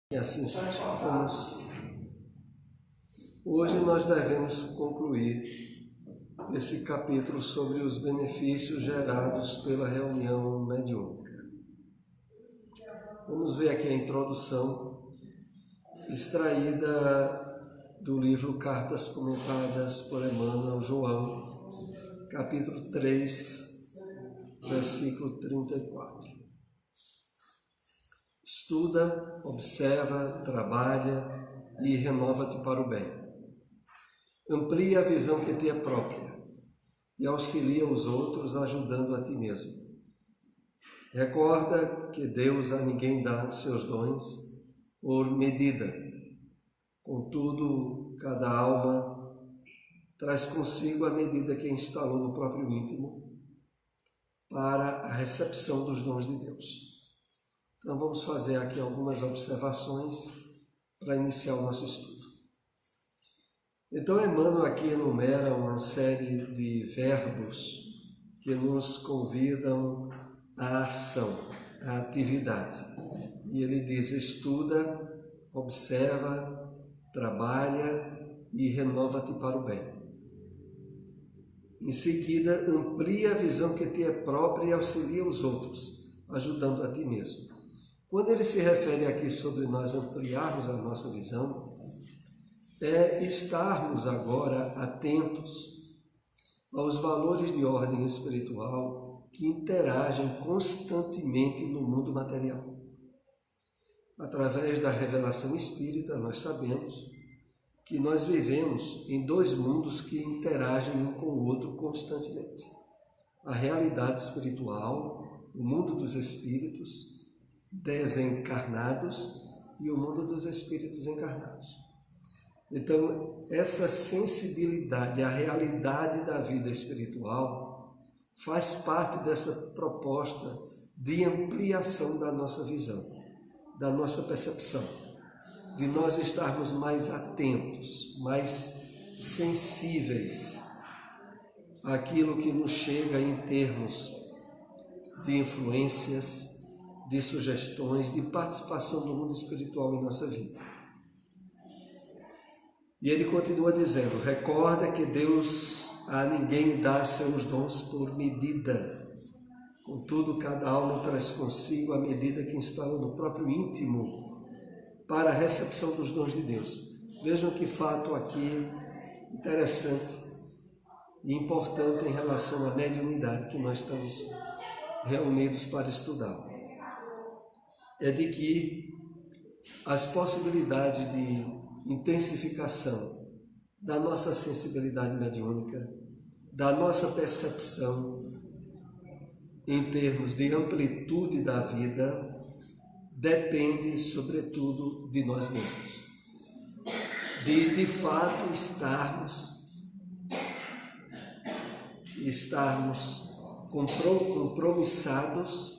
E assim seja. Hoje nós devemos concluir esse capítulo sobre os benefícios gerados pela reunião mediúnica. Vamos ver aqui a introdução, extraída do livro Cartas Comentadas por Emmanuel João, capítulo 3, versículo 34. Estuda, observa, trabalha e renova-te para o bem. Amplia a visão que te é própria e auxilia os outros ajudando a ti mesmo. Recorda que Deus a ninguém dá seus dons por medida. Contudo, cada alma traz consigo a medida que instalou no próprio íntimo para a recepção dos dons de Deus. Então vamos fazer aqui algumas observações para iniciar o nosso estudo. Então Emmanuel aqui enumera uma série de verbos que nos convidam à ação, à atividade. E ele diz: estuda, observa, trabalha e renova-te para o bem. Em seguida, amplia a visão que te é própria e auxilia os outros, ajudando a ti mesmo. Quando ele se refere aqui sobre nós ampliarmos a nossa visão, é estarmos agora atentos aos valores de ordem espiritual que interagem constantemente no mundo material. Através da revelação espírita, nós sabemos que nós vivemos em dois mundos que interagem um com o outro constantemente. A realidade espiritual, o mundo dos espíritos desencarnados e o mundo dos espíritos encarnados. Então, essa sensibilidade à realidade da vida espiritual faz parte dessa proposta de ampliação da nossa visão, da nossa percepção, de nós estarmos mais atentos, mais sensíveis àquilo que nos chega em termos de influências, de sugestões, de participação do mundo espiritual em nossa vida. E ele continua dizendo: recorda que Deus a ninguém dá seus dons por medida. Contudo, cada alma traz consigo a medida que instala no próprio íntimo para a recepção dos dons de Deus. Vejam que fato aqui interessante e importante em relação à mediunidade que nós estamos reunidos para estudar. É de que as possibilidades de intensificação da nossa sensibilidade mediúnica, da nossa percepção em termos de amplitude da vida, depende sobretudo de nós mesmos. De fato estarmos compromissados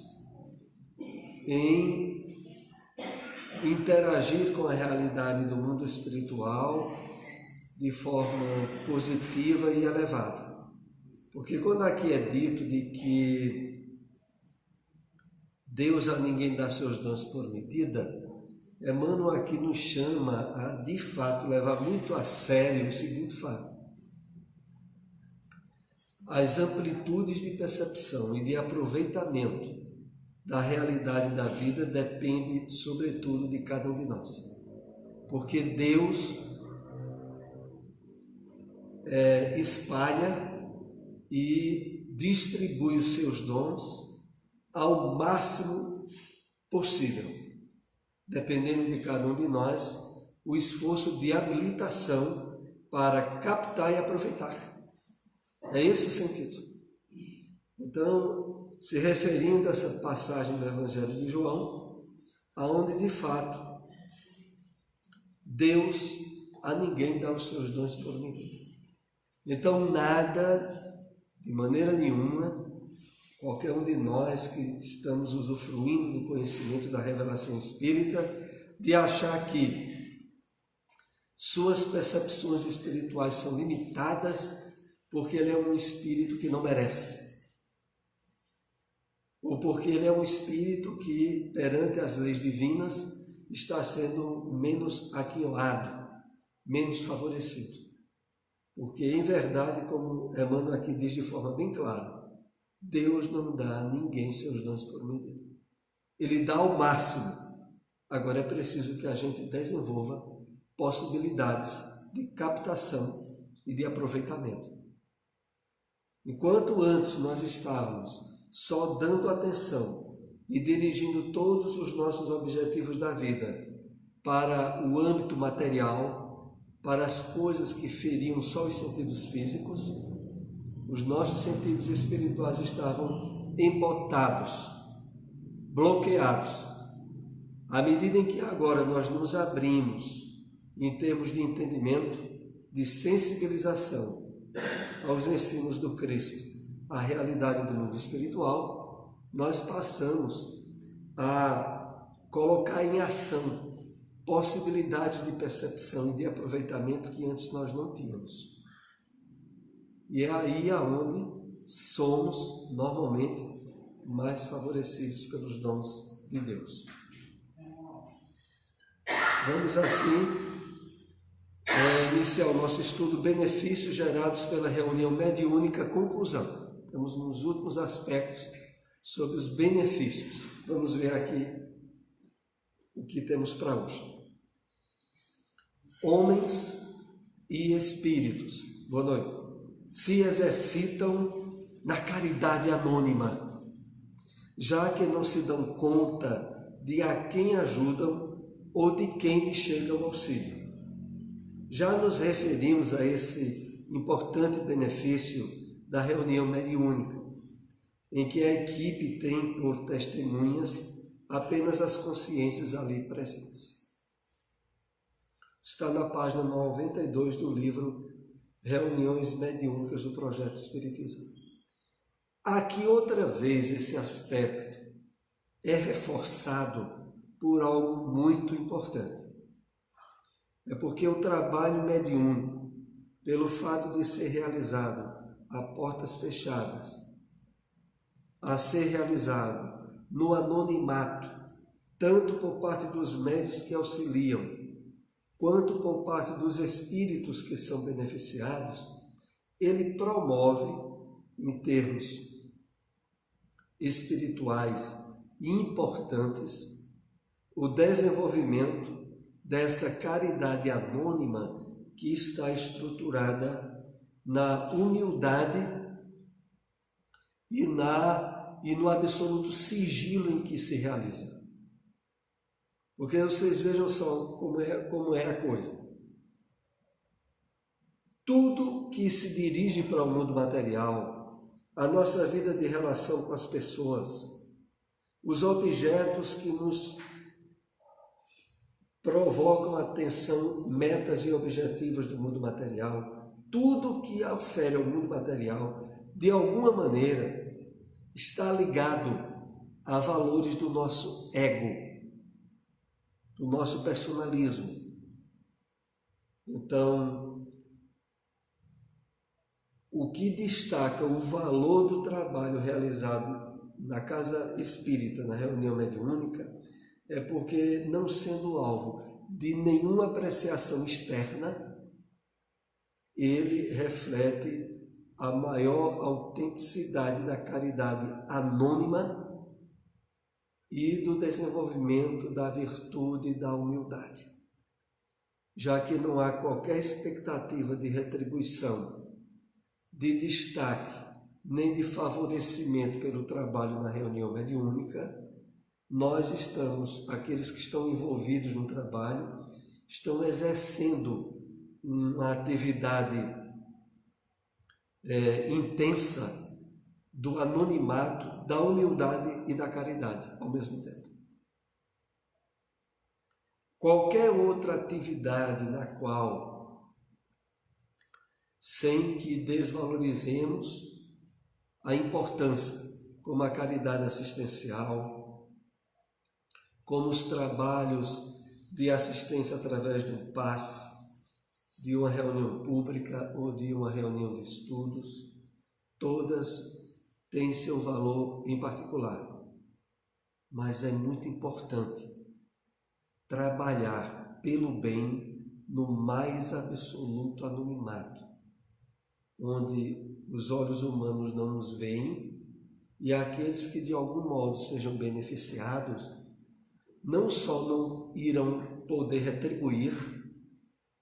em interagir com a realidade do mundo espiritual de forma positiva e elevada. Porque quando aqui é dito de que Deus a ninguém dá seus dons por medida, Emmanuel aqui nos chama a, de fato, levar muito a sério o seguinte fato: as amplitudes de percepção e de aproveitamento da realidade da vida depende, sobretudo, de cada um de nós. Porque Deus espalha e distribui os seus dons ao máximo possível, dependendo de cada um de nós, o esforço de habilitação para captar e aproveitar. É esse o sentido. Então, se referindo a essa passagem do Evangelho de João, aonde de fato Deus a ninguém dá os seus dons por medida. Então nada, de maneira nenhuma, qualquer um de nós que estamos usufruindo do conhecimento da revelação espírita, de achar que suas percepções espirituais são limitadas porque ele é um espírito que não merece. Ou porque ele é um espírito que, perante as leis divinas, está sendo menos aquinhoado, menos favorecido. Porque, em verdade, como Emmanuel aqui diz de forma bem clara, Deus não dá a ninguém seus dons por medida. Ele dá o máximo. Agora é preciso que a gente desenvolva possibilidades de captação e de aproveitamento. Enquanto antes nós estávamos só dando atenção e dirigindo todos os nossos objetivos da vida para o âmbito material, para as coisas que feriam só os sentidos físicos, os nossos sentidos espirituais estavam embotados, bloqueados. À medida em que agora nós nos abrimos em termos de entendimento, de sensibilização aos ensinos do Cristo, à realidade do mundo espiritual, nós passamos a colocar em ação possibilidades de percepção e de aproveitamento que antes nós não tínhamos. E é aí aonde somos, normalmente, mais favorecidos pelos dons de Deus. Vamos assim iniciar o nosso estudo Benefícios gerados pela reunião mediúnica. Conclusão. Estamos nos últimos aspectos sobre os benefícios. Vamos ver aqui o que temos para hoje. Homens e espíritos, boa noite, se exercitam na caridade anônima, já que não se dão conta de a quem ajudam ou de quem lhe chega o auxílio. Já nos referimos a esse importante benefício da reunião mediúnica, em que a equipe tem por testemunhas apenas as consciências ali presentes. Está na página 92 do livro Reuniões Mediúnicas do Projeto Espiritismo. Aqui outra vez esse aspecto é reforçado por algo muito importante. É porque o trabalho mediúnico, pelo fato de ser realizado a portas fechadas, a ser realizado no anonimato, tanto por parte dos médiuns que auxiliam, quanto por parte dos espíritos que são beneficiados, ele promove, em termos espirituais importantes, o desenvolvimento dessa caridade anônima que está estruturada na humildade e no absoluto sigilo em que se realiza. Porque vocês vejam só como é a coisa. Tudo que se dirige para o mundo material, a nossa vida de relação com as pessoas, os objetos que nos provocam atenção, metas e objetivos do mundo material, tudo que ofere ao mundo material, de alguma maneira, está ligado a valores do nosso ego, do nosso personalismo. Então, o que destaca o valor do trabalho realizado na casa espírita, na reunião mediúnica, é porque, não sendo alvo de nenhuma apreciação externa, ele reflete a maior autenticidade da caridade anônima e do desenvolvimento da virtude e da humildade, já que não há qualquer expectativa de retribuição, de destaque, nem de favorecimento pelo trabalho na reunião mediúnica. Nós estamos, aqueles que estão envolvidos no trabalho, estão exercendo uma atividade intensa do anonimato, da humildade e da caridade ao mesmo tempo. Qualquer outra atividade na qual, sem que desvalorizemos a importância, como a caridade assistencial, como os trabalhos de assistência através do passe, de uma reunião pública ou de uma reunião de estudos, todas têm seu valor em particular. Mas é muito importante trabalhar pelo bem no mais absoluto anonimato, onde os olhos humanos não nos veem e aqueles que de algum modo sejam beneficiados não só não irão poder retribuir,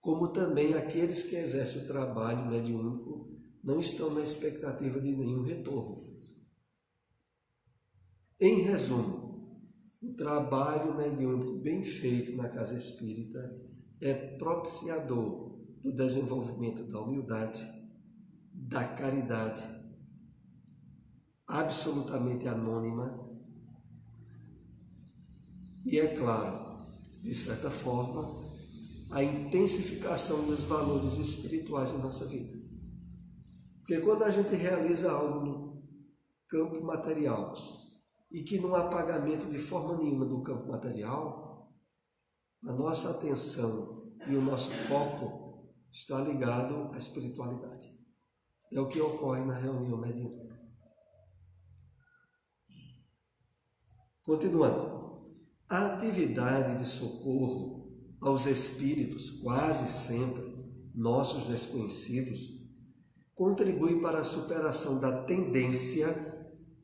como também aqueles que exercem o trabalho mediúnico não estão na expectativa de nenhum retorno. Em resumo, o trabalho mediúnico bem feito na casa espírita é propiciador do desenvolvimento da humildade, da caridade, absolutamente anônima e, é claro, de certa forma, a intensificação dos valores espirituais em nossa vida. Porque quando a gente realiza algo no campo material e que não há pagamento de forma nenhuma do campo material, a nossa atenção e o nosso foco está ligado à espiritualidade. É o que ocorre na reunião mediúnica. Continuando, a atividade de socorro aos espíritos, quase sempre nossos desconhecidos, contribui para a superação da tendência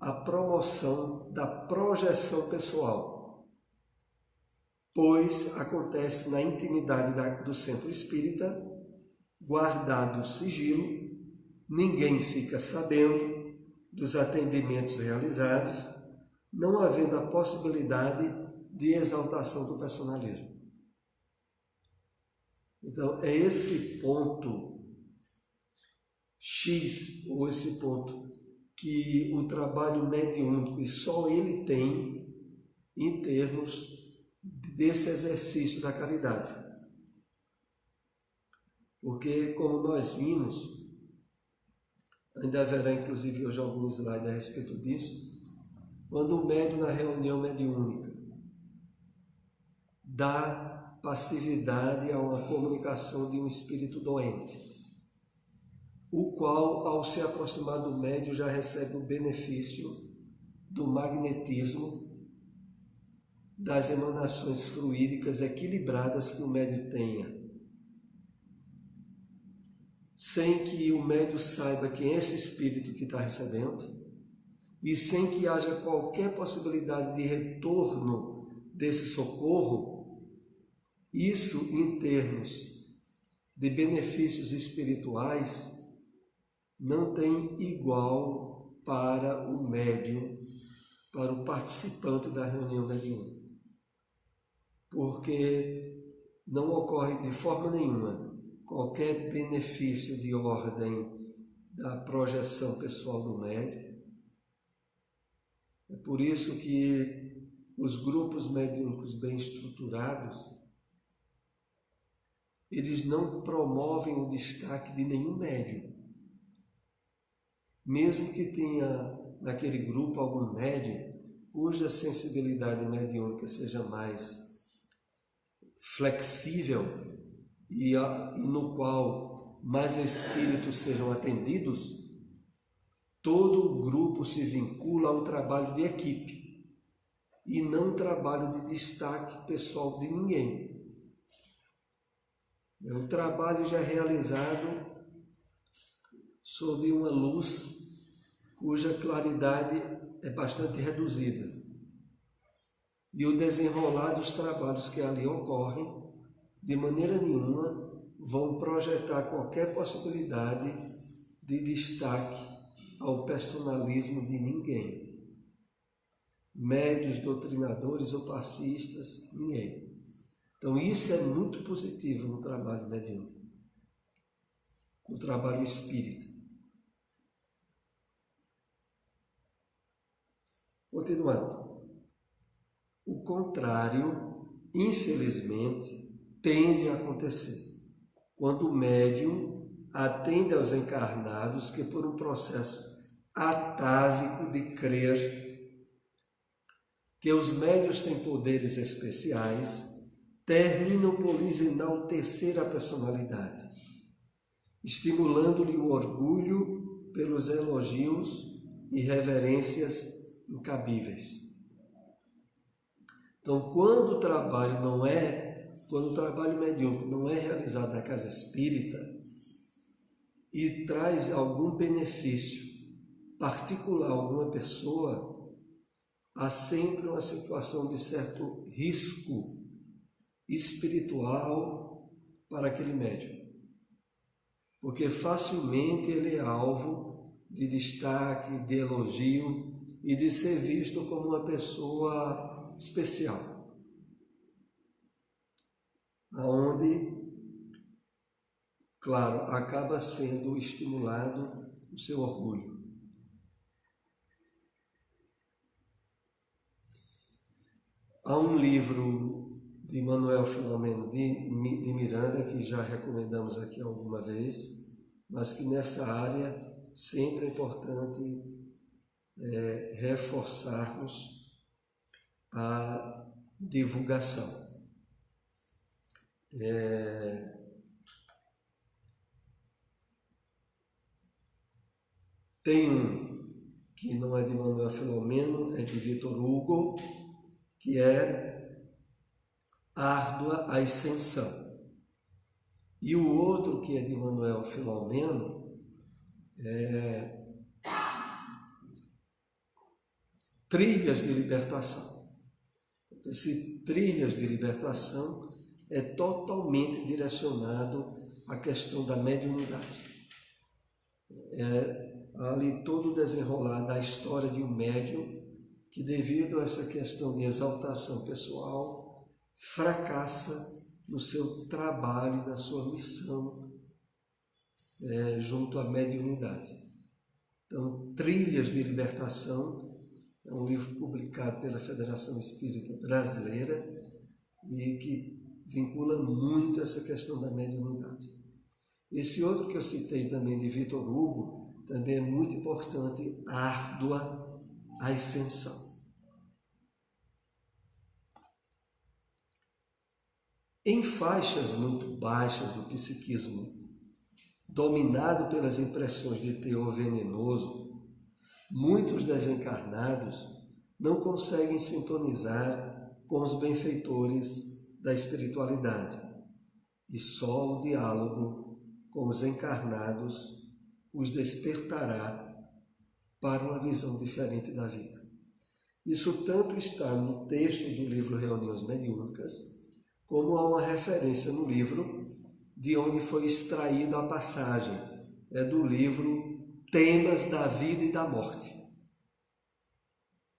à promoção da projeção pessoal, pois acontece na intimidade do centro espírita, guardado o sigilo, ninguém fica sabendo dos atendimentos realizados, não havendo a possibilidade de exaltação do personalismo. Então, é esse ponto X, ou esse ponto que o trabalho mediúnico, e só ele tem, em termos desse exercício da caridade. Porque, como nós vimos, ainda haverá inclusive hoje algum slide a respeito disso, quando o médium na reunião mediúnica dá passividade a uma comunicação de um espírito doente, o qual, ao se aproximar do médium, já recebe o benefício do magnetismo, das emanações fluídicas equilibradas que o médium tenha, sem que o médium saiba quem é esse espírito que está recebendo e sem que haja qualquer possibilidade de retorno desse socorro. Isso, em termos de benefícios espirituais, não tem igual para o médium, para o participante da reunião mediúnica. Porque não ocorre de forma nenhuma qualquer benefício de ordem da projeção pessoal do médium. É por isso que os grupos mediúnicos bem estruturados, eles não promovem o destaque de nenhum médium. Mesmo que tenha naquele grupo algum médium cuja sensibilidade mediúnica seja mais flexível e no qual mais espíritos sejam atendidos, todo o grupo se vincula a um trabalho de equipe e não um trabalho de destaque pessoal de ninguém. É um trabalho já realizado sob uma luz cuja claridade é bastante reduzida. E o desenrolar dos trabalhos que ali ocorrem, de maneira nenhuma, vão projetar qualquer possibilidade de destaque ao personalismo de ninguém. Médios, doutrinadores ou passistas, ninguém. Então, isso é muito positivo no trabalho mediúnico, no trabalho espírita. Continuando. O contrário, infelizmente, tende a acontecer quando o médium atende aos encarnados que, por um processo atávico de crer que os médiuns têm poderes especiais, terminam por lhes enaltecer a personalidade, estimulando-lhe o orgulho pelos elogios e reverências incabíveis. Então, quando o trabalho mediúnico não é realizado na casa espírita e traz algum benefício particular a alguma pessoa, há sempre uma situação de certo risco espiritual para aquele médium, porque facilmente ele é alvo de destaque, de elogio e de ser visto como uma pessoa especial, aonde, claro, acaba sendo estimulado o seu orgulho. Há um livro de Manuel Filomeno de Miranda, que já recomendamos aqui alguma vez, mas que nessa área sempre é importante reforçarmos a divulgação. Tem um que não é de Manuel Filomeno, é de Victor Hugo, que é Árdua Ascensão. E o outro, que é de Manuel Filomeno, é Trilhas de Libertação. Esse Trilhas de Libertação é totalmente direcionado à questão da mediunidade. Ali todo desenrolar da história de um médium que, devido a essa questão de exaltação pessoal, fracassa no seu trabalho, na sua missão junto à mediunidade. Então, Trilhas de Libertação é um livro publicado pela Federação Espírita Brasileira e que vincula muito essa questão da mediunidade. Esse outro que eu citei também, de Victor Hugo, também é muito importante, Árdua Ascensão. Em faixas muito baixas do psiquismo, dominado pelas impressões de teor venenoso, muitos desencarnados não conseguem sintonizar com os benfeitores da espiritualidade, e só o diálogo com os encarnados os despertará para uma visão diferente da vida. Isso tanto está no texto do livro Reuniões Mediúnicas, como há uma referência no livro de onde foi extraída a passagem, do livro Temas da Vida e da Morte.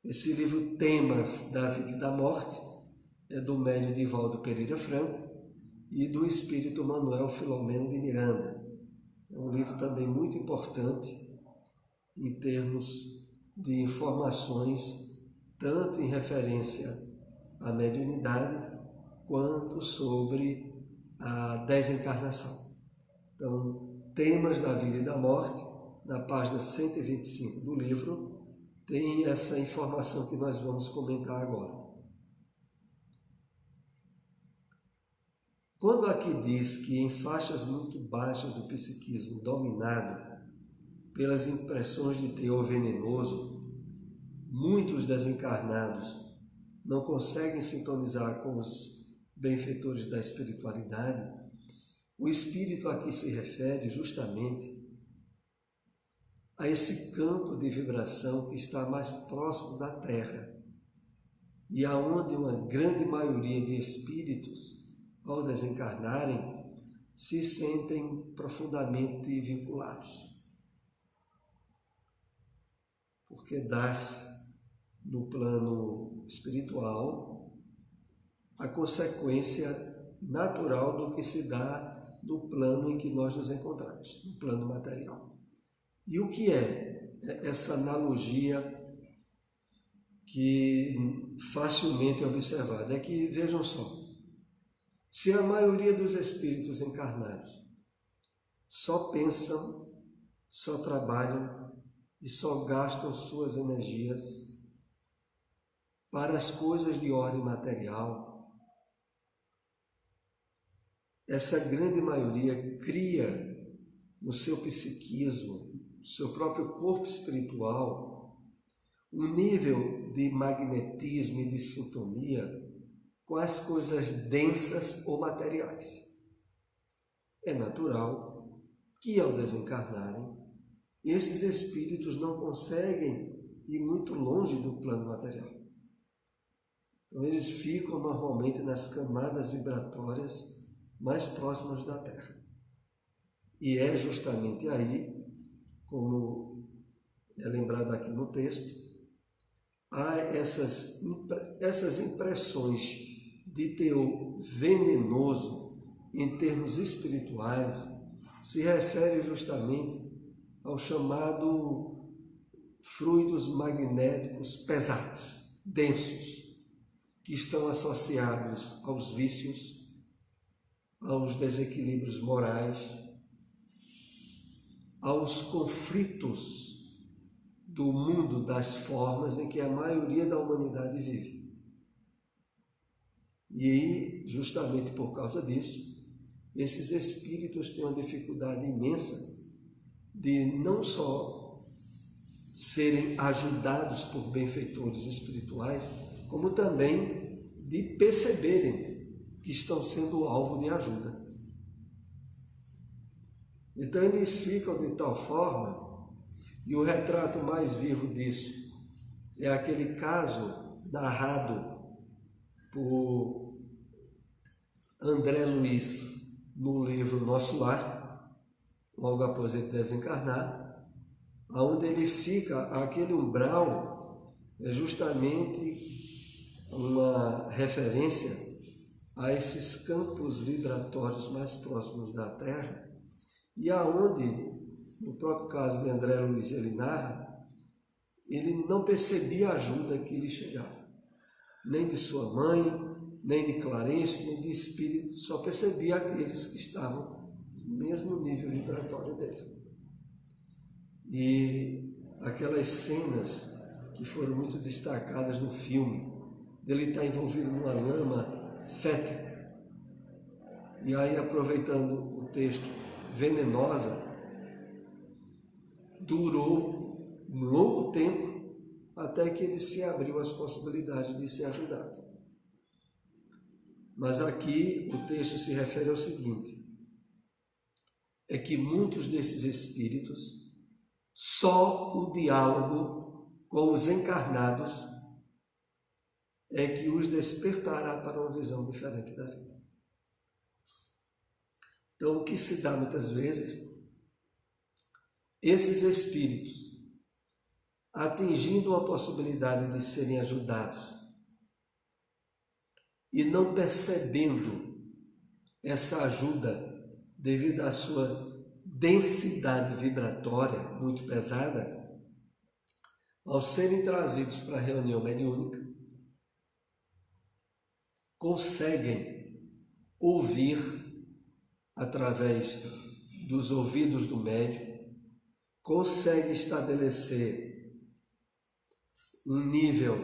Esse livro Temas da Vida e da Morte é do médium Divaldo Pereira Franco e do espírito Manuel Filomeno de Miranda. É um livro também muito importante em termos de informações, tanto em referência à mediunidade, quanto sobre a desencarnação. Então, Temas da Vida e da Morte, na página 125 do livro, tem essa informação que nós vamos comentar agora. Quando aqui diz que em faixas muito baixas do psiquismo dominado pelas impressões de teor venenoso, muitos desencarnados não conseguem sintonizar com os benfeitores da espiritualidade, o espírito a que se refere justamente a esse campo de vibração que está mais próximo da Terra e aonde uma grande maioria de espíritos, ao desencarnarem, se sentem profundamente vinculados. Porque dá-se no plano espiritual a consequência natural do que se dá no plano em que nós nos encontramos, no plano material. E o que é essa analogia que facilmente é observada? É que, vejam só, se a maioria dos espíritos encarnados só pensam, só trabalham e só gastam suas energias para as coisas de ordem material, essa grande maioria cria no seu psiquismo, no seu próprio corpo espiritual, um nível de magnetismo e de sintonia com as coisas densas ou materiais. É natural que, ao desencarnarem, esses espíritos não conseguem ir muito longe do plano material. Então, eles ficam normalmente nas camadas vibratórias mais próximas da Terra. E é justamente aí, como é lembrado aqui no texto, há essas impressões de teor venenoso em termos espirituais, se refere justamente ao chamado fluidos magnéticos pesados, densos, que estão associados aos vícios, aos desequilíbrios morais, aos conflitos do mundo das formas em que a maioria da humanidade vive. E, justamente por causa disso, esses espíritos têm uma dificuldade imensa de não só serem ajudados por benfeitores espirituais, como também de perceberem que estão sendo alvo de ajuda. Então eles ficam de tal forma, e o retrato mais vivo disso é aquele caso narrado por André Luiz no livro Nosso Lar, logo após ele desencarnar, onde ele fica, aquele umbral é justamente uma referência a esses campos vibratórios mais próximos da Terra, e aonde, no próprio caso de André Luiz, ele narra, ele não percebia a ajuda que lhe chegava, nem de sua mãe, nem de Clarencio, nem de espírito, só percebia aqueles que estavam no mesmo nível vibratório dele. E aquelas cenas que foram muito destacadas no filme, dele estar envolvido numa lama fética, e aí, aproveitando o texto, venenosa, durou um longo tempo até que ele se abriu às possibilidades de ser ajudado. Mas aqui o texto se refere ao seguinte: é que muitos desses espíritos, só o diálogo com os encarnados é que os despertará para uma visão diferente da vida. Então, o que se dá muitas vezes, esses espíritos, atingindo a possibilidade de serem ajudados e não percebendo essa ajuda devido à sua densidade vibratória muito pesada, ao serem trazidos para a reunião mediúnica, conseguem ouvir através dos ouvidos do médium, conseguem estabelecer um nível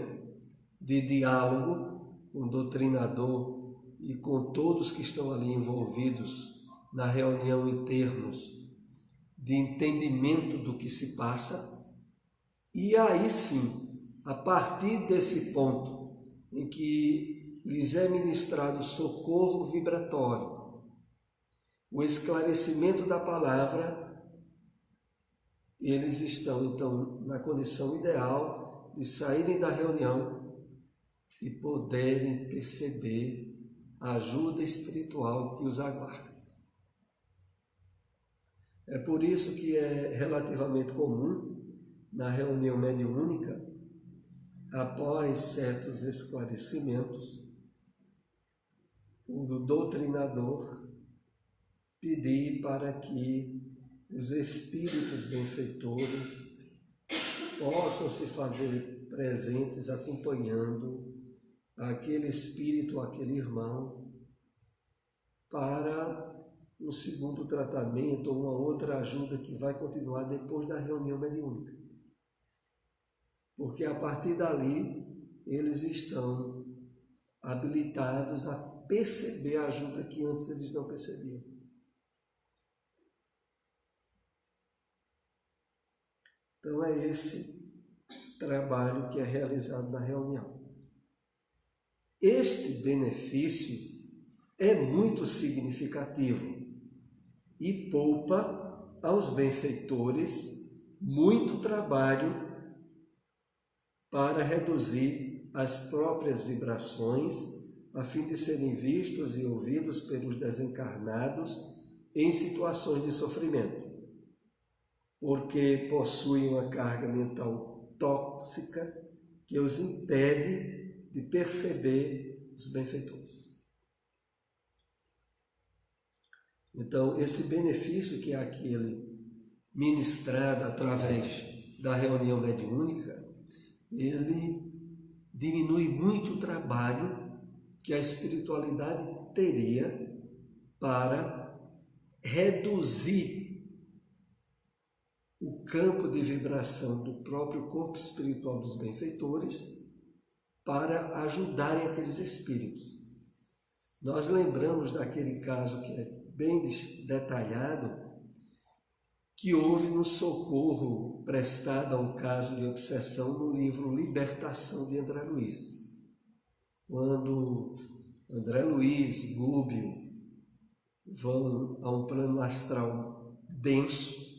de diálogo com o doutrinador e com todos que estão ali envolvidos na reunião em termos de entendimento do que se passa, e aí sim, a partir desse ponto em que lhes é ministrado socorro vibratório, o esclarecimento da palavra, eles estão então na condição ideal de saírem da reunião e poderem perceber a ajuda espiritual que os aguarda. É por isso que é relativamente comum, na reunião mediúnica, após certos esclarecimentos, o doutrinador pedir para que os espíritos benfeitores possam se fazer presentes acompanhando aquele espírito, aquele irmão, para um segundo tratamento ou uma outra ajuda que vai continuar depois da reunião mediúnica. Porque a partir dali eles estão habilitados a perceber a ajuda que antes eles não percebiam. Então é esse trabalho que é realizado na reunião. Este benefício é muito significativo e poupa aos benfeitores muito trabalho para reduzir as próprias vibrações, a fim de serem vistos e ouvidos pelos desencarnados em situações de sofrimento, porque possuem uma carga mental tóxica que os impede de perceber os benfeitores. Então, esse benefício que é aquele ministrado através da reunião mediúnica, ele diminui muito o trabalho que a espiritualidade teria para reduzir o campo de vibração do próprio corpo espiritual dos benfeitores para ajudarem aqueles espíritos. Nós lembramos daquele caso que é bem detalhado, que houve no socorro prestado a um caso de obsessão no livro Libertação de André Luiz. Quando André Luiz, Gúbio, vão a um plano astral denso,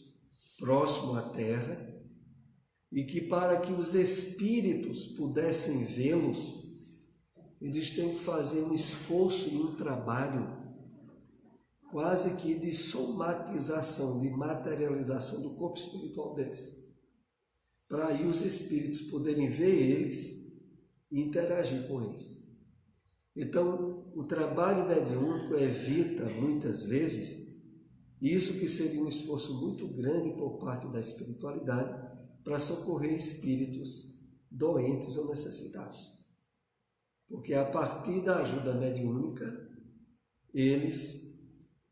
próximo à Terra, e que para que os espíritos pudessem vê-los, eles têm que fazer um esforço e um trabalho quase que de somatização, de materialização do corpo espiritual deles, para aí os espíritos poderem ver eles e interagir com eles. Então, o trabalho mediúnico evita, muitas vezes, isso que seria um esforço muito grande por parte da espiritualidade para socorrer espíritos doentes ou necessitados. Porque a partir da ajuda mediúnica, eles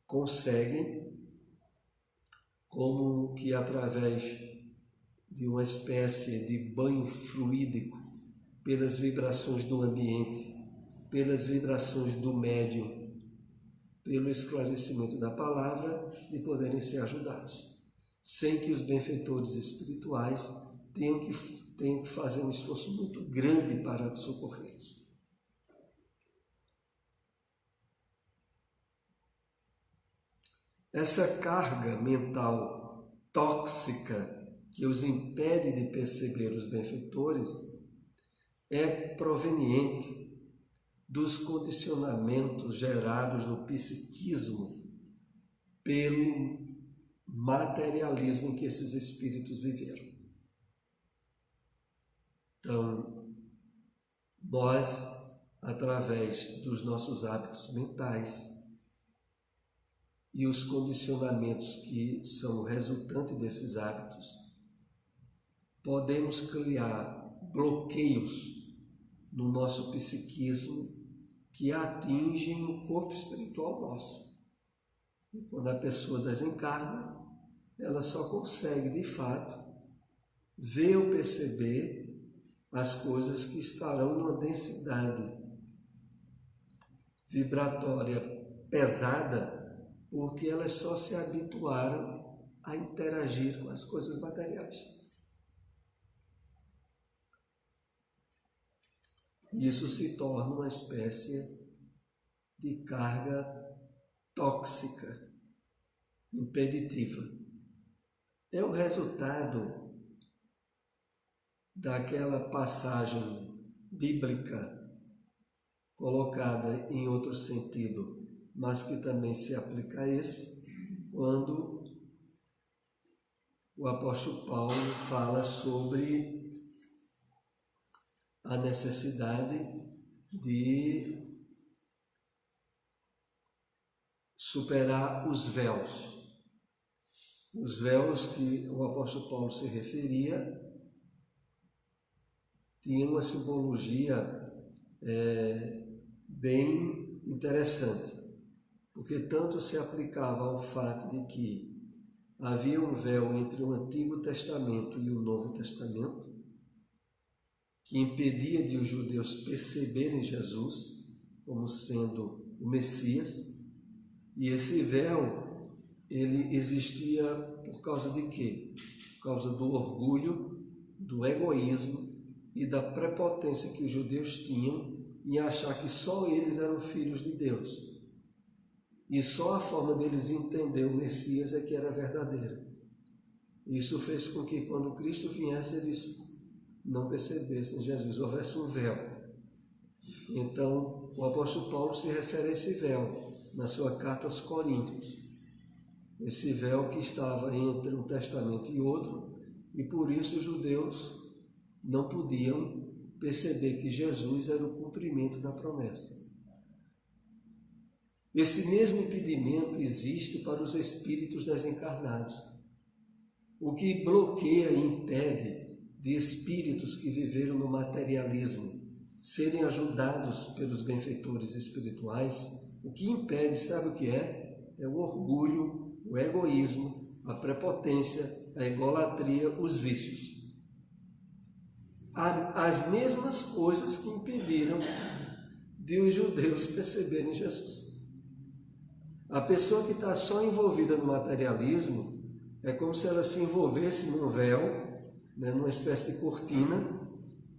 conseguem, como que através de uma espécie de banho fluídico, pelas vibrações do ambiente, pelas vibrações do médium, pelo esclarecimento da palavra, de poderem ser ajudados, sem que os benfeitores espirituais tenham que fazer um esforço muito grande para socorrê-los. Essa carga mental tóxica que os impede de perceber os benfeitores é proveniente dos condicionamentos gerados no psiquismo pelo materialismo em que esses espíritos viveram. Então, nós, através dos nossos hábitos mentais e os condicionamentos que são resultantes desses hábitos, podemos criar bloqueios no nosso psiquismo que atingem o corpo espiritual nosso. E quando a pessoa desencarna, ela só consegue, de fato, ver ou perceber as coisas que estarão numa densidade vibratória pesada, porque elas só se habituaram a interagir com as coisas materiais. Isso se torna uma espécie de carga tóxica, impeditiva. É o resultado daquela passagem bíblica colocada em outro sentido, mas que também se aplica a esse, quando o apóstolo Paulo fala sobre a necessidade de superar os véus. Os véus que o apóstolo Paulo se referia tinham uma simbologia bem interessante, porque tanto se aplicava ao fato de que havia um véu entre o Antigo Testamento e o Novo Testamento, que impedia de os judeus perceberem Jesus como sendo o Messias, e esse véu, ele existia por causa de quê? Por causa do orgulho, do egoísmo e da prepotência que os judeus tinham em achar que só eles eram filhos de Deus. E só a forma deles entender o Messias é que era verdadeira. Isso fez com que, quando Cristo viesse, eles não percebessem Jesus, houvesse um véu. Então, o apóstolo Paulo se refere a esse véu na sua carta aos Coríntios. Esse véu que estava entre um testamento e outro, e por isso os judeus não podiam perceber que Jesus era o cumprimento da promessa. Esse mesmo impedimento existe para os espíritos desencarnados. O que bloqueia e impede de espíritos que viveram no materialismo serem ajudados pelos benfeitores espirituais, o que impede, sabe o que é? É o orgulho, o egoísmo, a prepotência, a egolatria, os vícios. As mesmas coisas que impediram de os judeus perceberem Jesus. A pessoa que está só envolvida no materialismo é como se ela se envolvesse num véu, né, numa espécie de cortina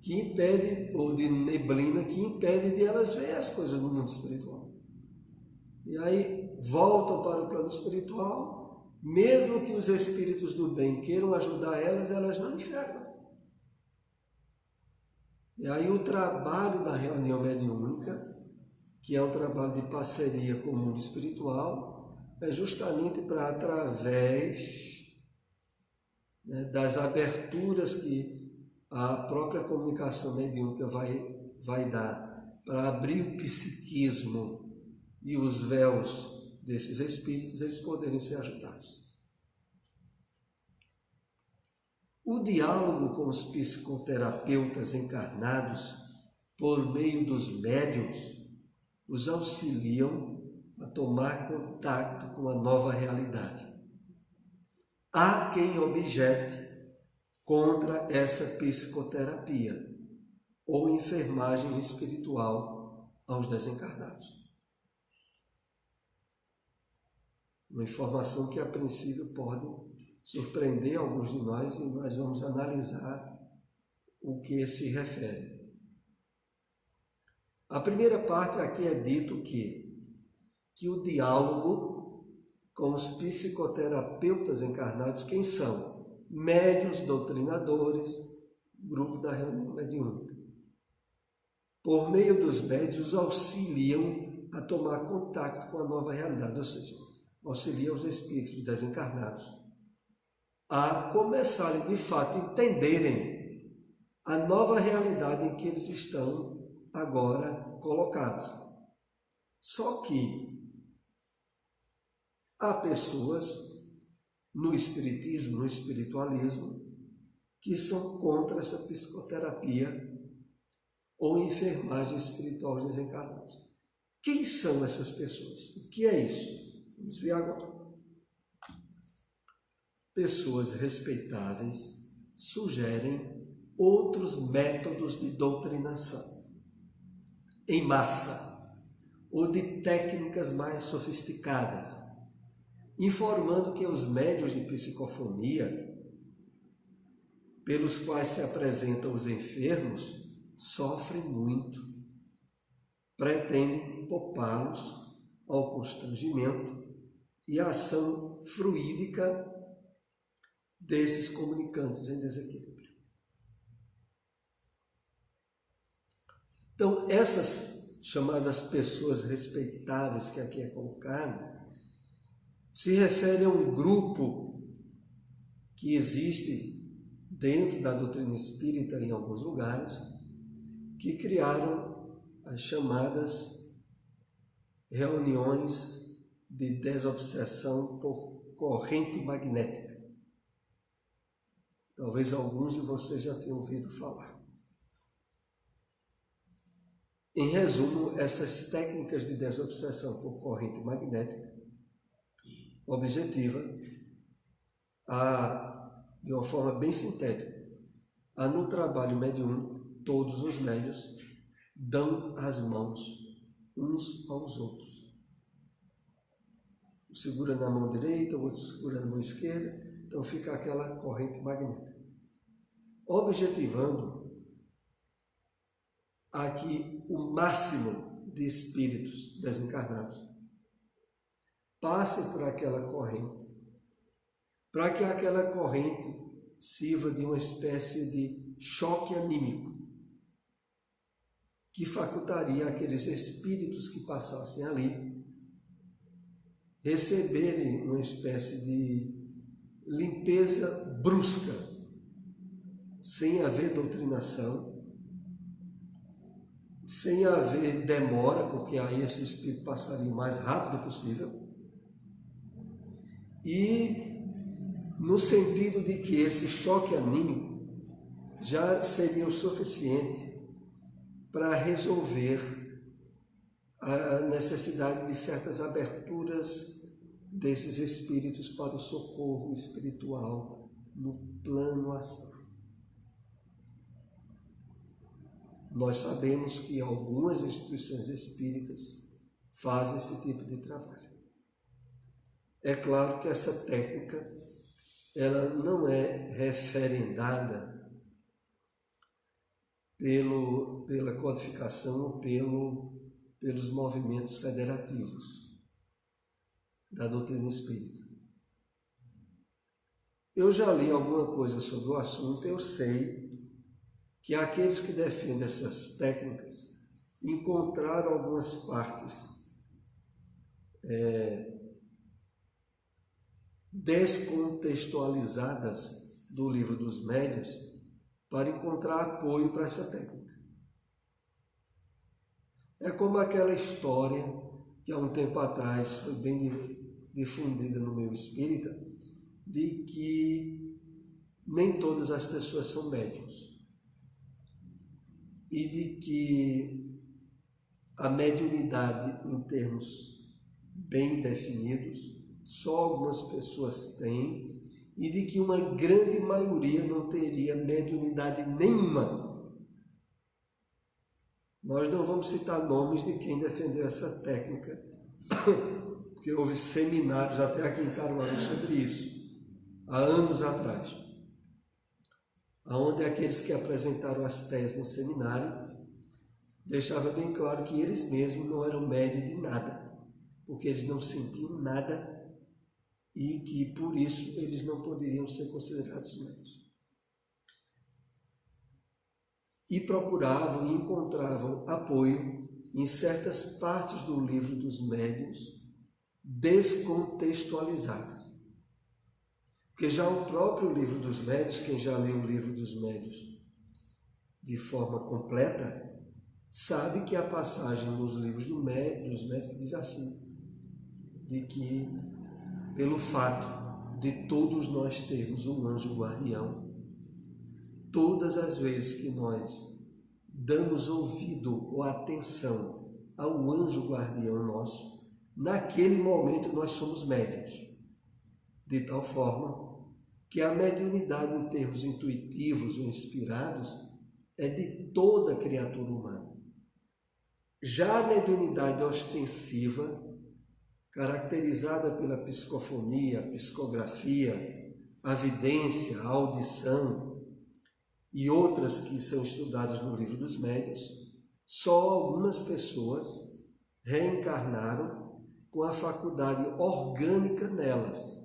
que impede, ou de neblina, que impede de elas verem as coisas no mundo espiritual. E aí voltam para o plano espiritual, mesmo que os espíritos do bem queiram ajudar elas, elas não enxergam. E aí o trabalho da reunião mediúnica, que é um trabalho de parceria com o mundo espiritual, é justamente para, através, né, das aberturas que a própria comunicação mediúnica vai dar para abrir o psiquismo e os véus desses espíritos, eles poderem ser ajudados. O diálogo com os psicoterapeutas encarnados por meio dos médiuns os auxiliam a tomar contato com a nova realidade. Há quem objete contra essa psicoterapia ou enfermagem espiritual aos desencarnados. Uma informação que a princípio pode surpreender alguns de nós, e nós vamos analisar o que se refere. A primeira parte aqui é dito que o diálogo com os psicoterapeutas encarnados, quem são? Médiuns, doutrinadores, grupo da reunião mediúnica. Por meio dos médiuns, auxiliam a tomar contato com a nova realidade, ou seja, auxiliam os espíritos desencarnados a começarem, de fato, entenderem a nova realidade em que eles estão agora colocados. Só que há pessoas no espiritismo, no espiritualismo, que são contra essa psicoterapia ou enfermagem espiritual aos desencarnados. Quem são essas pessoas? O que é isso? Vamos ver agora. Pessoas respeitáveis sugerem outros métodos de doutrinação em massa ou de técnicas mais sofisticadas, informando que os médiuns de psicofonia pelos quais se apresentam os enfermos sofrem muito, pretendem poupá-los ao constrangimento e à ação fluídica desses comunicantes em desequilíbrio. Então, essas chamadas pessoas respeitáveis que aqui é colocado, se refere a um grupo que existe dentro da doutrina espírita em alguns lugares, que criaram as chamadas reuniões de desobsessão por corrente magnética. Talvez alguns de vocês já tenham ouvido falar. Em resumo, essas técnicas de desobsessão por corrente magnética objetiva de uma forma bem sintética, no trabalho mediúnico, todos os médiuns dão as mãos uns aos outros. Um segura na mão direita, o outro segura na mão esquerda, então fica aquela corrente magnética. Objetivando a que o máximo de espíritos desencarnados passem por aquela corrente, para que aquela corrente sirva de uma espécie de choque anímico que facultaria aqueles espíritos que passassem ali receberem uma espécie de limpeza brusca, sem haver doutrinação, sem haver demora, porque aí esse espírito passaria o mais rápido possível, e no sentido de que esse choque anímico já seria o suficiente para resolver a necessidade de certas aberturas desses espíritos para o socorro espiritual no plano astral. Nós sabemos que algumas instituições espíritas fazem esse tipo de trabalho. É claro que essa técnica ela não é referendada pela codificação ou pelos movimentos federativos da doutrina espírita. Eu já li alguma coisa sobre o assunto, eu sei que aqueles que defendem essas técnicas encontraram algumas partes descontextualizadas do Livro dos Médiuns para encontrar apoio para essa técnica. É como aquela história que há um tempo atrás foi bem difundida no meio espírita, de que nem todas as pessoas são médiuns e de que a mediunidade, em termos bem definidos, só algumas pessoas têm, e de que uma grande maioria não teria mediunidade nenhuma. Nós não vamos citar nomes de quem defendeu essa técnica, porque houve seminários até aqui em Caruaru sobre isso, há anos atrás, onde aqueles que apresentaram as teses no seminário deixavam bem claro que eles mesmos não eram médiuns de nada, porque eles não sentiam nada e que, por isso, eles não poderiam ser considerados médiuns. E procuravam e encontravam apoio em certas partes do Livro dos Médiuns descontextualizadas. Porque já o próprio Livro dos Médiuns, quem já leu o Livro dos Médiuns de forma completa, sabe que a passagem nos livros dos médiuns diz assim, de que pelo fato de todos nós termos um anjo guardião, todas as vezes que nós damos ouvido ou atenção ao anjo guardião nosso, naquele momento nós somos médiuns, de tal forma que a mediunidade em termos intuitivos ou inspirados é de toda criatura humana. Já a mediunidade ostensiva, caracterizada pela psicofonia, psicografia, a vidência, a audição e outras que são estudadas no Livro dos Médiuns, só algumas pessoas reencarnaram com a faculdade orgânica nelas.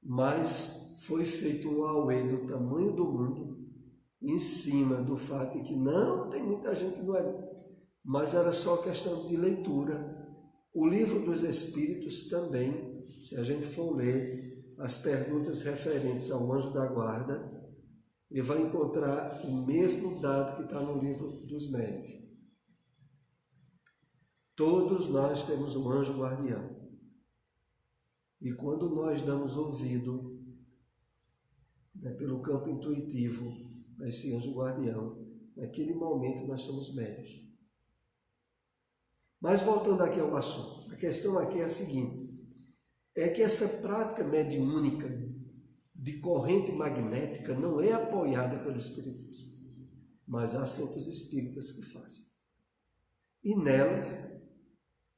Mas foi feito um auê do tamanho do mundo em cima do fato de que não, tem muita gente que não é, mas era só questão de leitura. O Livro dos Espíritos também, se a gente for ler as perguntas referentes ao anjo da guarda, ele vai encontrar o mesmo dado que está no Livro dos Médiuns. Todos nós temos um anjo guardião. E quando nós damos ouvido, pelo campo intuitivo, a esse anjo guardião, naquele momento nós somos médiuns. Mas voltando aqui ao assunto, a questão aqui é a seguinte, é que essa prática mediúnica de corrente magnética não é apoiada pelo Espiritismo, mas há centros espíritas que fazem. E nelas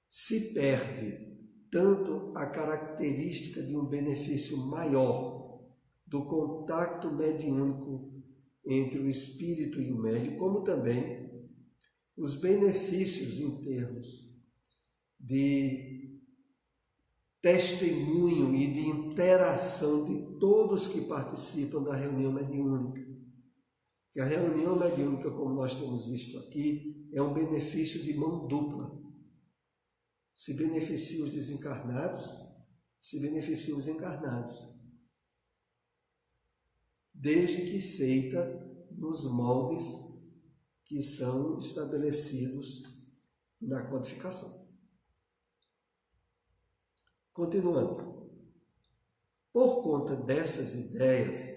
se perde tanto a característica de um benefício maior do contato mediúnico entre o espírito e o médium, como também os benefícios em termos de testemunho e de interação de todos que participam da reunião mediúnica. Que a reunião mediúnica, como nós temos visto aqui, é um benefício de mão dupla. Se beneficia os desencarnados, se beneficia os encarnados. Desde que feita nos moldes que são estabelecidos na codificação. Continuando. Por conta dessas ideias,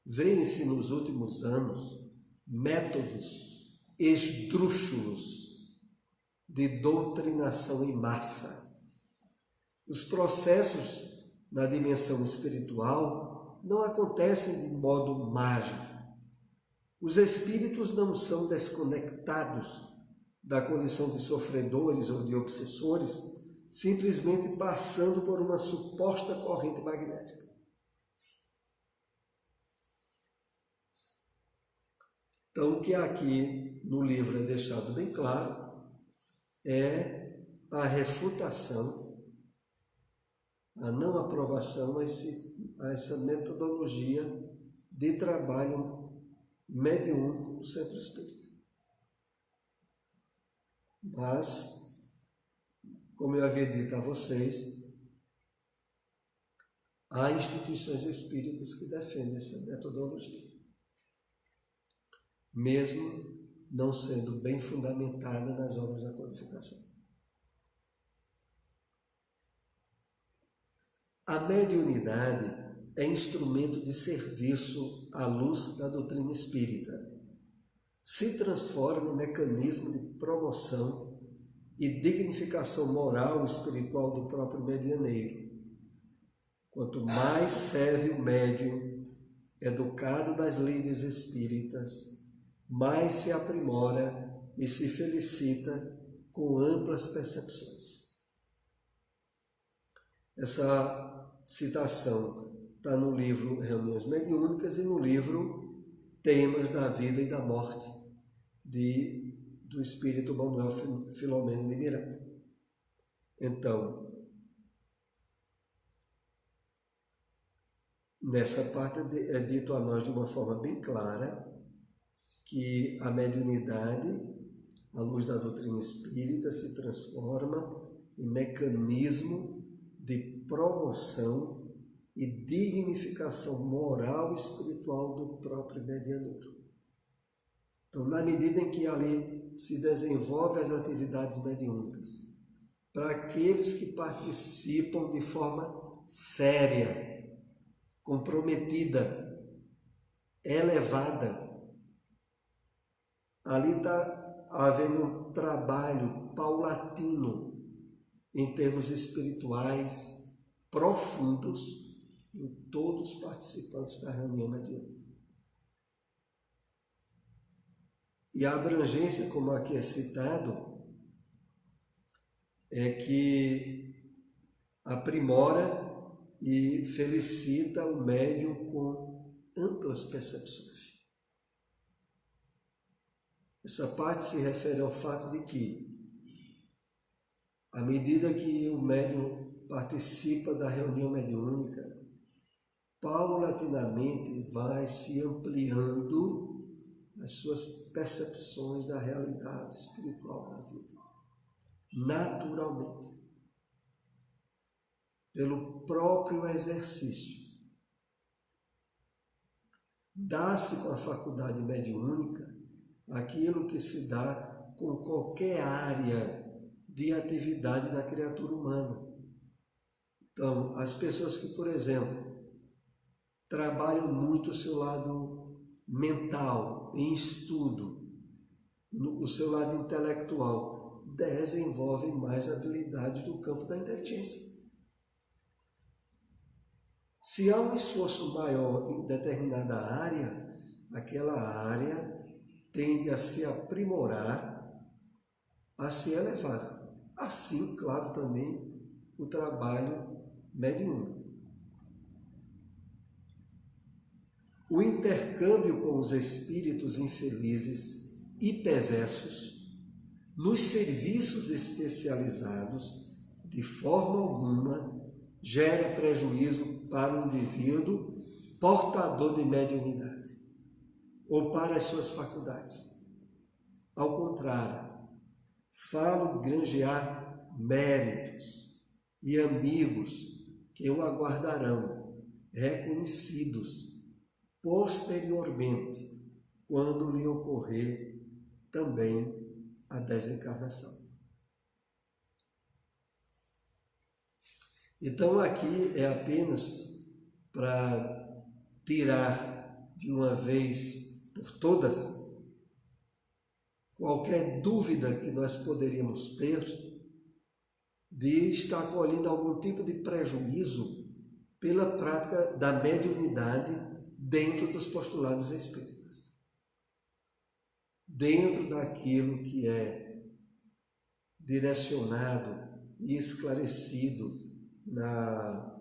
vêem-se nos últimos anos métodos esdrúxulos de doutrinação em massa. Os processos na dimensão espiritual não acontecem de modo mágico. Os espíritos não são desconectados da condição de sofredores ou de obsessores, simplesmente passando por uma suposta corrente magnética. Então, o que aqui no livro é deixado bem claro é a refutação, a não aprovação a essa metodologia de trabalho mediúnico do Centro Espírita. Mas, como eu havia dito a vocês, há instituições espíritas que defendem essa metodologia, mesmo não sendo bem fundamentada nas obras da codificação. A mediunidade é instrumento de serviço à luz da doutrina espírita. Se transforma em mecanismo de promoção e dignificação moral e espiritual do próprio medianeiro. Quanto mais serve o médium, educado das leis espíritas, mais se aprimora e se felicita com amplas percepções. Essa citação está no livro Reuniões Mediúnicas e no livro Temas da Vida e da Morte, do Espírito Manuel Filomeno de Miranda. Então, nessa parte é dito a nós de uma forma bem clara que a mediunidade, à luz da doutrina espírita, se transforma em mecanismo de promoção e dignificação moral e espiritual do próprio medianeiro. Então, na medida em que ali se desenvolvem as atividades mediúnicas, para aqueles que participam de forma séria, comprometida, elevada, ali está havendo um trabalho paulatino em termos espirituais profundos em todos os participantes da reunião mediúnica. E a abrangência, como aqui é citado, é que aprimora e felicita o médium com amplas percepções. Essa parte se refere ao fato de que, à medida que o médium participa da reunião mediúnica, paulatinamente vai se ampliando as suas percepções da realidade espiritual da vida. Naturalmente. Pelo próprio exercício. Dá-se com a faculdade mediúnica aquilo que se dá com qualquer área de atividade da criatura humana. Então, as pessoas que, por exemplo, trabalham muito o seu lado mental, em estudo, o seu lado intelectual, desenvolvem mais habilidades do campo da inteligência. Se há um esforço maior em determinada área, aquela área tende a se aprimorar, a se elevar. Assim, claro, também o trabalho mediúnico. o intercâmbio com os espíritos infelizes e perversos nos serviços especializados, de forma alguma, gera prejuízo para o indivíduo portador de mediunidade ou para as suas faculdades. Ao contrário, falo granjear méritos e amigos que o aguardarão, reconhecidos posteriormente, quando lhe ocorrer também a desencarnação. Então aqui é apenas para tirar de uma vez por todas qualquer dúvida que nós poderíamos ter de estar colhendo algum tipo de prejuízo pela prática da mediunidade dentro dos postulados espíritas. Dentro daquilo que é direcionado e esclarecido na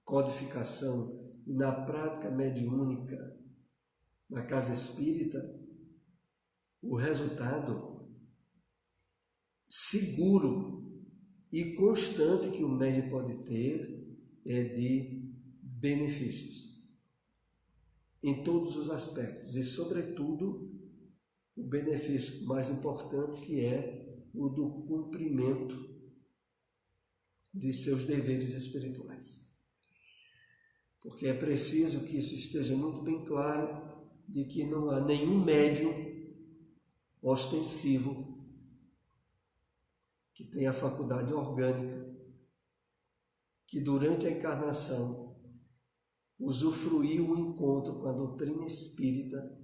codificação e na prática mediúnica na casa espírita, o resultado seguro e constante que o médium pode ter é de benefícios em todos os aspectos e, sobretudo, o benefício mais importante, que é o do cumprimento de seus deveres espirituais. Porque é preciso que isso esteja muito bem claro, de que não há nenhum médium ostensivo que tenha a faculdade orgânica, que durante a encarnação usufruiu o encontro com a doutrina espírita,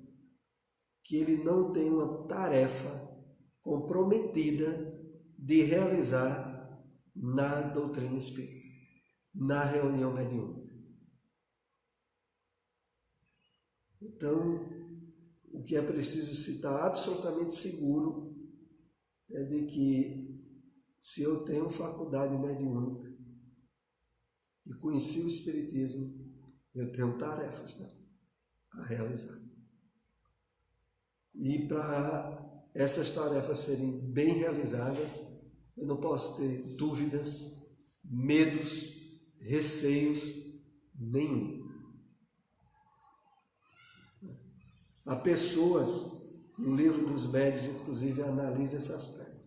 que ele não tem uma tarefa comprometida de realizar na doutrina espírita, na reunião mediúnica. Então, o que é preciso se estar absolutamente seguro é de que, se eu tenho faculdade mediúnica e conheci o Espiritismo, eu tenho tarefas, né, a realizar. E para essas tarefas serem bem realizadas, eu não posso ter dúvidas, medos, receios nenhum. Há pessoas, no livro dos médiuns, inclusive, analisa esse aspecto.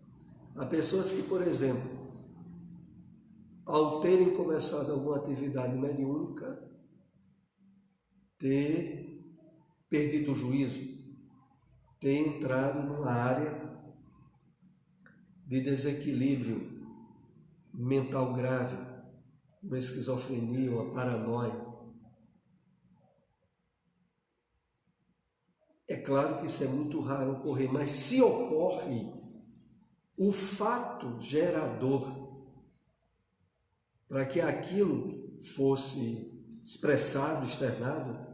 Há pessoas que, por exemplo, ao terem começado alguma atividade mediúnica, ter perdido o juízo, ter entrado numa área de desequilíbrio mental grave, uma esquizofrenia, uma paranoia. É claro que isso é muito raro ocorrer, mas se ocorre, o fato gerador para que aquilo fosse expressado, externado,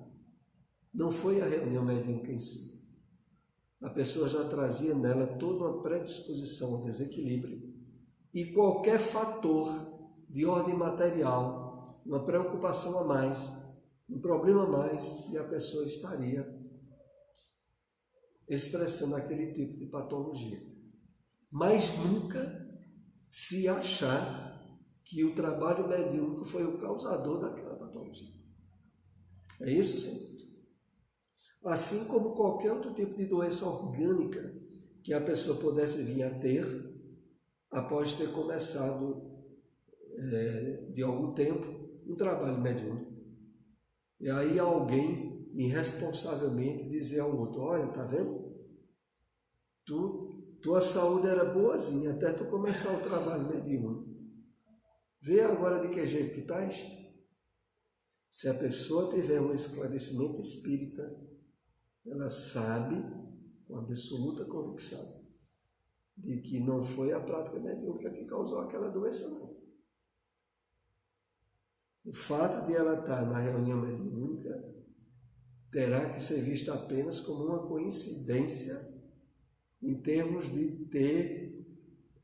não foi a reunião mediúnica em si. A pessoa já trazia nela toda uma predisposição ao desequilíbrio e qualquer fator de ordem material, uma preocupação a mais, um problema a mais, e a pessoa estaria expressando aquele tipo de patologia. Mas nunca se achar que o trabalho mediúnico foi o causador daquela patologia. É isso, senhor? Assim como qualquer outro tipo de doença orgânica que a pessoa pudesse vir a ter após ter começado de algum tempo um trabalho mediúnico. E aí alguém irresponsavelmente dizer ao outro: olha, tá vendo? Tua saúde era boazinha até tu começar o trabalho mediúnico. Vê agora de que jeito tu estás? Se a pessoa tiver um esclarecimento espírita, ela sabe com absoluta convicção de que não foi a prática mediúnica que causou aquela doença, não. O fato de ela estar na reunião mediúnica terá que ser visto apenas como uma coincidência em termos de ter,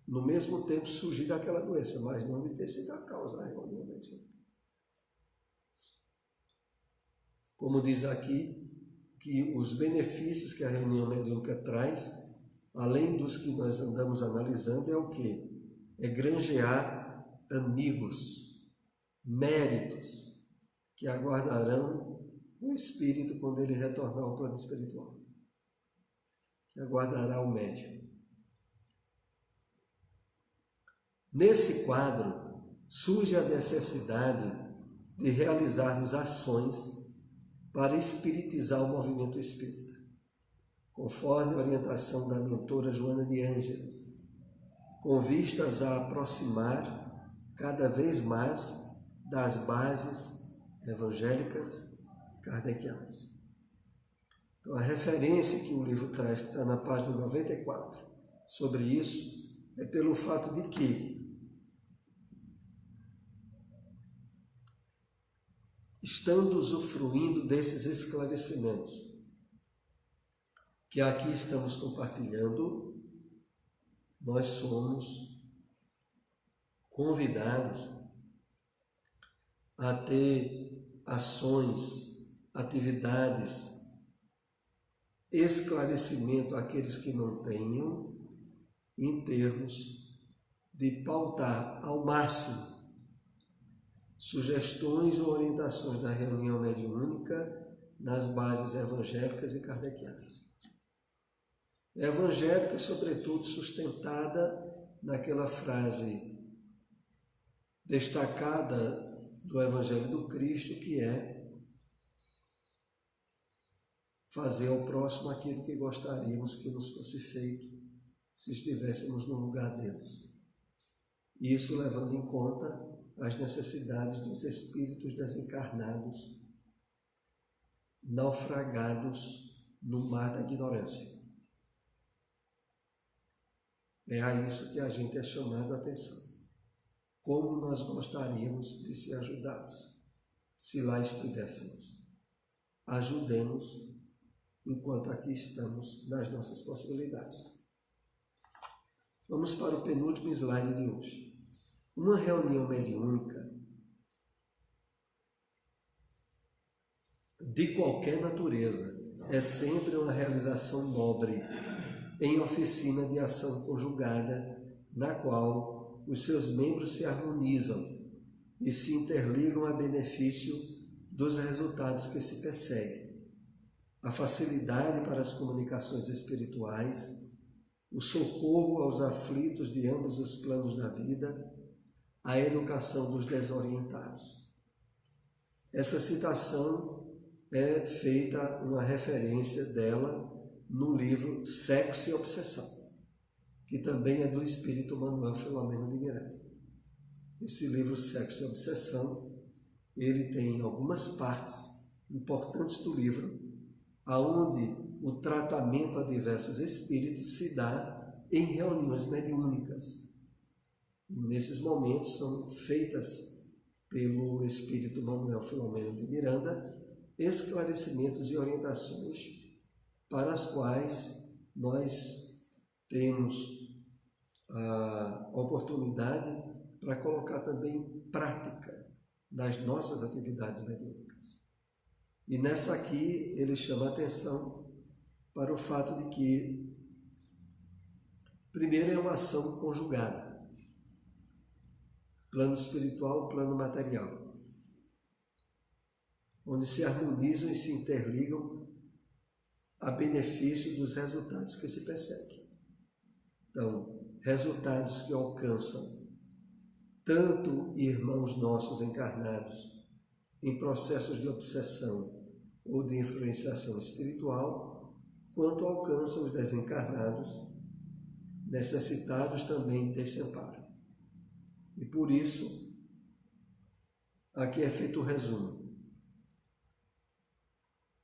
no mesmo tempo, surgido aquela doença, mas não de ter sido a causa da reunião mediúnica. como diz aqui, que os benefícios que a reunião mediúnica traz, além dos que nós andamos analisando, é o quê? É granjear amigos, méritos, que aguardarão o espírito quando ele retornar ao plano espiritual, que aguardará o médium. Nesse quadro, surge a necessidade de realizarmos ações para espiritizar o movimento espírita, conforme a orientação da mentora Joana de Ângeles, com vistas a aproximar cada vez mais das bases evangélicas kardecianas. Então, a referência que o livro traz, que está na página 94, sobre isso, é pelo fato de que estando usufruindo desses esclarecimentos que aqui estamos compartilhando, nós somos convidados a ter ações, atividades, esclarecimento àqueles que não tenham, em termos de pautar ao máximo sugestões ou orientações da reunião mediúnica nas bases evangélicas e kardecianas. Evangélica, sobretudo, sustentada naquela frase destacada do Evangelho do Cristo, que é fazer ao próximo aquilo que gostaríamos que nos fosse feito se estivéssemos no lugar deles. Isso levando em conta as necessidades dos espíritos desencarnados, naufragados no mar da ignorância. É a isso que a gente é chamado a atenção. Como nós gostaríamos de ser ajudados, se lá estivéssemos. Ajudemos enquanto aqui estamos nas nossas possibilidades. Vamos para o penúltimo slide de hoje. Uma reunião mediúnica de qualquer natureza é sempre uma realização nobre em oficina de ação conjugada, na qual os seus membros se harmonizam e se interligam a benefício dos resultados que se perseguem. A facilidade para as comunicações espirituais, o socorro aos aflitos de ambos os planos da vida, a educação dos desorientados. Essa citação é feita uma referência dela no livro Sexo e Obsessão, que também é do espírito Manuel Filomeno de Miranda. Esse livro Sexo e Obsessão, ele tem algumas partes importantes do livro, aonde o tratamento a diversos espíritos se dá em reuniões mediúnicas. E nesses momentos são feitas pelo espírito Manuel Filomeno de Miranda esclarecimentos e orientações para as quais nós temos a oportunidade para colocar também em prática nas nossas atividades mediúnicas. E nessa aqui ele chama a atenção para o fato de que, primeiro, é uma ação conjugada. Plano espiritual, plano material, onde se harmonizam e se interligam a benefício dos resultados que se perseguem. Então, resultados que alcançam tanto irmãos nossos encarnados em processos de obsessão ou de influenciação espiritual, quanto alcançam os desencarnados, necessitados também desse amparo. E por isso, aqui é feito o resumo.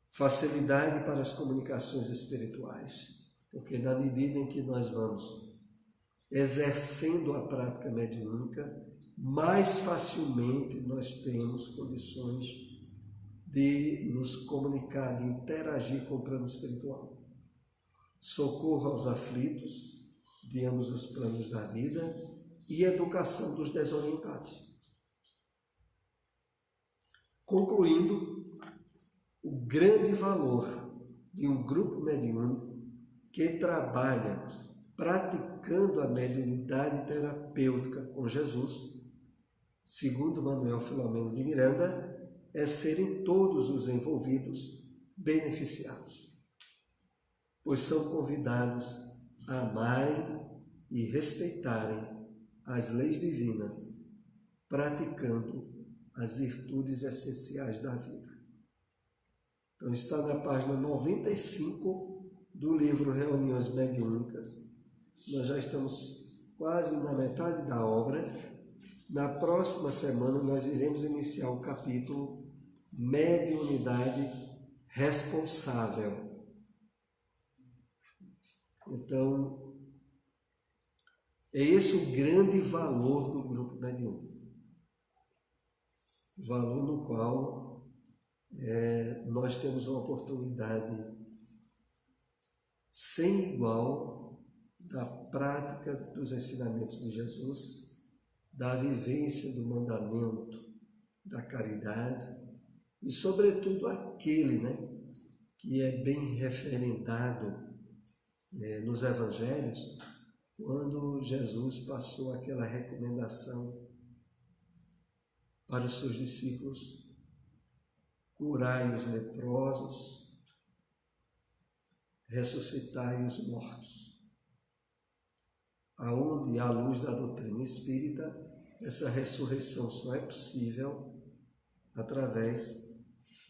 Facilidade para as comunicações espirituais, porque na medida em que nós vamos exercendo a prática mediúnica, mais facilmente nós temos condições de nos comunicar, de interagir com o plano espiritual. Socorro aos aflitos de ambos os planos da vida e educação dos desorientados. Concluindo, o grande valor de um grupo mediúnico que trabalha praticando a mediunidade terapêutica com Jesus, segundo Manuel Filomeno de Miranda, é serem todos os envolvidos beneficiados, pois são convidados a amarem e respeitarem as leis divinas, praticando as virtudes essenciais da vida. Então está na página 95 do livro Reuniões Mediúnicas. Nós já estamos quase na metade da obra. Na próxima semana nós iremos iniciar o capítulo Mediunidade Responsável. Então, é esse o grande valor do grupo mediúnico. Valor no qual nós temos uma oportunidade sem igual da prática dos ensinamentos de Jesus, da vivência do mandamento, da caridade e, sobretudo, aquele que é bem referendado nos evangelhos, quando Jesus passou aquela recomendação para os seus discípulos: curai os leprosos, ressuscitai os mortos. Aonde, à luz da doutrina espírita, essa ressurreição só é possível através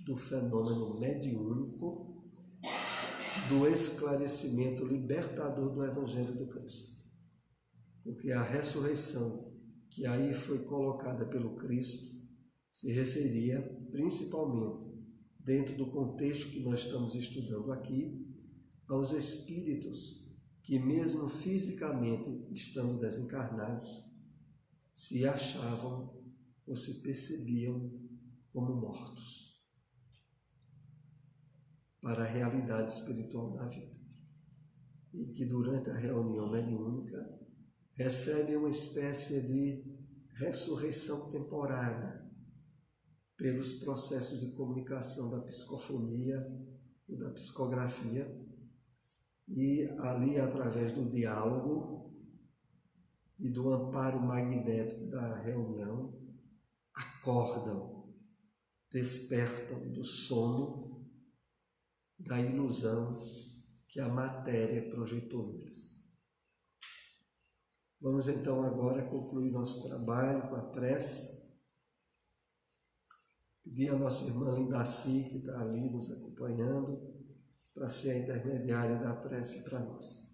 do fenômeno mediúnico, do esclarecimento libertador do Evangelho do Cristo. Porque a ressurreição que aí foi colocada pelo Cristo se referia principalmente, dentro do contexto que nós estamos estudando aqui, aos espíritos que, mesmo fisicamente estando desencarnados, se achavam ou se percebiam como mortos para a realidade espiritual da vida. E que durante a reunião mediúnica recebem uma espécie de ressurreição temporária pelos processos de comunicação da psicofonia e da psicografia, e ali, através do diálogo e do amparo magnético da reunião, acordam, despertam do sono, da ilusão que a matéria projetou neles. Vamos então agora concluir nosso trabalho com a prece. Pedir a nossa irmã Lindaci, que está ali nos acompanhando, para ser a intermediária da prece para nós.